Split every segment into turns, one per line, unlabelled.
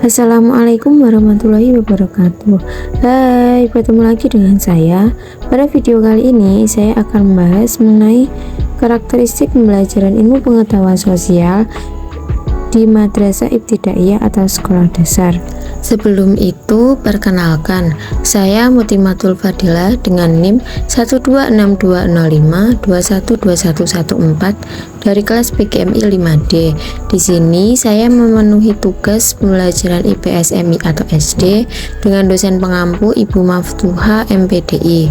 Assalamualaikum warahmatullahi wabarakatuh. Hai, bertemu lagi dengan saya. Pada video kali ini saya akan membahas mengenai karakteristik pembelajaran ilmu pengetahuan sosial di Madrasah Ibtidaiyah atau sekolah dasar. Sebelum itu, perkenalkan, saya Mutimatul Fadilah dengan NIM 1262052121114 dari kelas PGMI 5D. Di sini saya memenuhi tugas pembelajaran IPS MI atau SD dengan dosen pengampu Ibu Maftuha MPDI.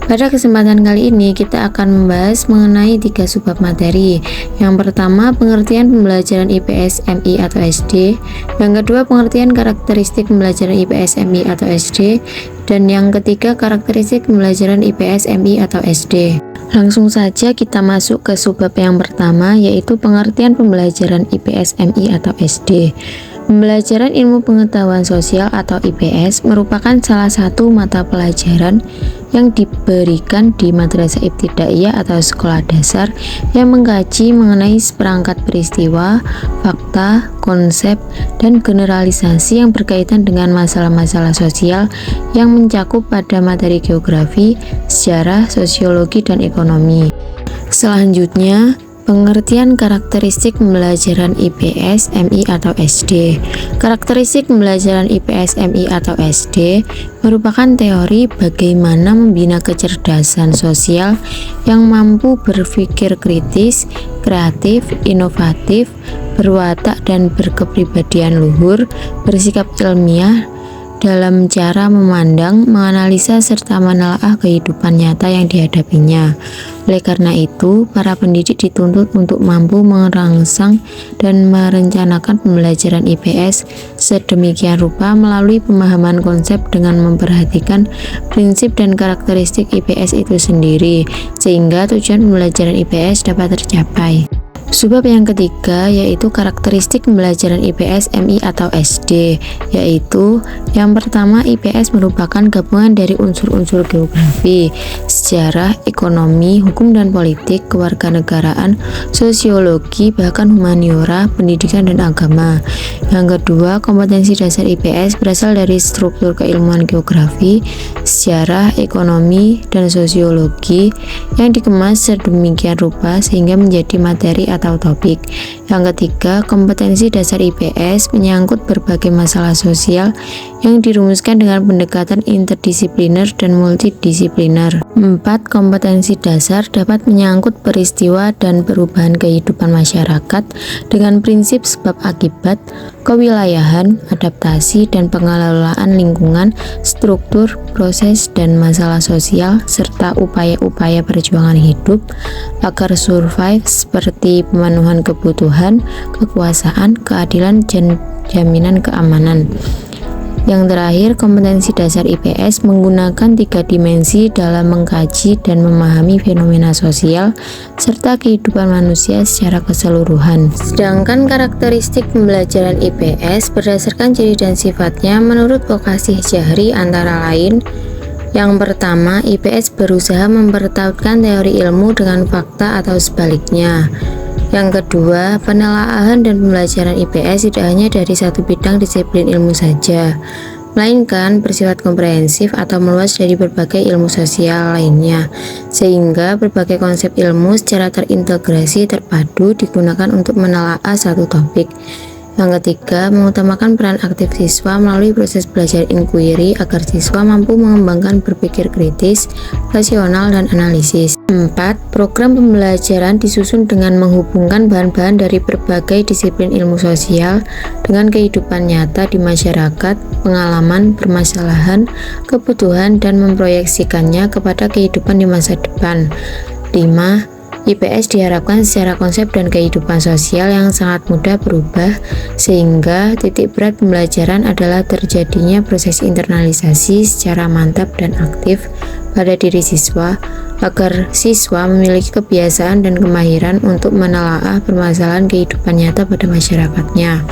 Pada kesempatan kali ini kita akan membahas mengenai 3 subbab materi. Yang pertama, pengertian pembelajaran IPS MI atau SD. Yang kedua, pengertian karakteristik pembelajaran IPS MI atau SD. Dan yang ketiga, karakteristik pembelajaran IPS MI atau SD. Langsung saja kita masuk ke subbab yang pertama, yaitu pengertian pembelajaran IPS MI atau SD. Pembelajaran ilmu pengetahuan sosial atau IPS merupakan salah satu mata pelajaran yang diberikan di Madrasah Ibtidaiyah atau sekolah dasar yang mengkaji mengenai seperangkat peristiwa, fakta, konsep, dan generalisasi yang berkaitan dengan masalah-masalah sosial yang mencakup pada materi geografi, sejarah, sosiologi, dan ekonomi. Selanjutnya, pengertian karakteristik pembelajaran IPS MI atau SD. Karakteristik pembelajaran IPS MI atau SD merupakan teori bagaimana membina kecerdasan sosial yang mampu berpikir kritis, kreatif, inovatif, berwatak dan berkepribadian luhur, bersikap ilmiah dalam cara memandang, menganalisa, serta menelaah kehidupan nyata yang dihadapinya. Oleh karena itu, para pendidik dituntut untuk mampu merangsang dan merencanakan pembelajaran IPS sedemikian rupa melalui pemahaman konsep dengan memperhatikan prinsip dan karakteristik IPS itu sendiri, sehingga tujuan pembelajaran IPS dapat tercapai. Subbab yang ketiga yaitu karakteristik pembelajaran IPS MI atau SD, yaitu yang pertama, IPS merupakan gabungan dari unsur-unsur geografi, sejarah, ekonomi, hukum dan politik, kewarganegaraan, sosiologi, bahkan humaniora, pendidikan dan agama. Yang kedua, kompetensi dasar IPS berasal dari struktur keilmuan geografi, sejarah, ekonomi, dan sosiologi yang dikemas sedemikian rupa sehingga menjadi materi atau topik. Yang ketiga, kompetensi dasar IPS menyangkut berbagai masalah sosial yang dirumuskan dengan pendekatan interdisipliner dan multidisipliner. 4. Kompetensi dasar dapat menyangkut peristiwa dan perubahan kehidupan masyarakat dengan prinsip sebab akibat, kewilayahan, adaptasi dan pengelolaan lingkungan, struktur, proses dan masalah sosial serta upaya-upaya perjuangan hidup agar survive seperti pemenuhan kebutuhan, kekuasaan, keadilan, dan jaminan keamanan. Yang terakhir, kompetensi dasar IPS menggunakan 3 dimensi dalam mengkaji dan memahami fenomena sosial serta kehidupan manusia secara keseluruhan. Sedangkan karakteristik pembelajaran IPS berdasarkan ciri dan sifatnya menurut Vokasi Jahri antara lain: yang pertama, IPS berusaha mempertautkan teori ilmu dengan fakta atau sebaliknya. Yang kedua, penelaahan dan pembelajaran IPS tidak hanya dari satu bidang disiplin ilmu saja, melainkan bersifat komprehensif atau meluas dari berbagai ilmu sosial lainnya, sehingga berbagai konsep ilmu secara terintegrasi terpadu digunakan untuk menelaah satu topik. Yang ketiga, mengutamakan peran aktif siswa melalui proses belajar inquiry agar siswa mampu mengembangkan berpikir kritis, rasional, dan analisis. 4. Program pembelajaran disusun dengan menghubungkan bahan-bahan dari berbagai disiplin ilmu sosial dengan kehidupan nyata di masyarakat, pengalaman, permasalahan, kebutuhan, dan memproyeksikannya kepada kehidupan di masa depan. 5. IPS diharapkan secara konsep dan kehidupan sosial yang sangat mudah berubah, sehingga titik berat pembelajaran adalah terjadinya proses internalisasi secara mantap dan aktif pada diri siswa, agar siswa memiliki kebiasaan dan kemahiran untuk menelaah permasalahan kehidupan nyata pada masyarakatnya.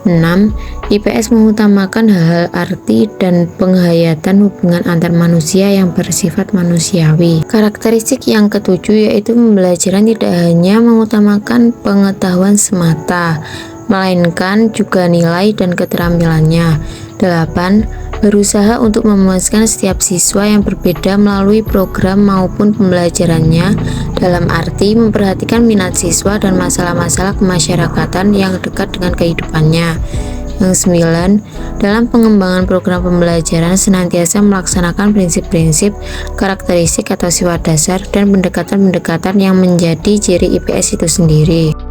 6. IPS mengutamakan hal-hal arti dan penghayatan hubungan antar manusia yang bersifat manusiawi. Karakteristik yang ketujuh yaitu pembelajaran tidak hanya mengutamakan pengetahuan semata, melainkan juga nilai dan keterampilannya. 8. Berusaha untuk memuaskan setiap siswa yang berbeda melalui program maupun pembelajarannya, dalam arti memperhatikan minat siswa dan masalah-masalah kemasyarakatan yang dekat dengan kehidupannya. Yang 9, dalam pengembangan program pembelajaran senantiasa melaksanakan prinsip-prinsip, karakteristik atau sifat dasar dan pendekatan-pendekatan yang menjadi ciri IPS itu sendiri.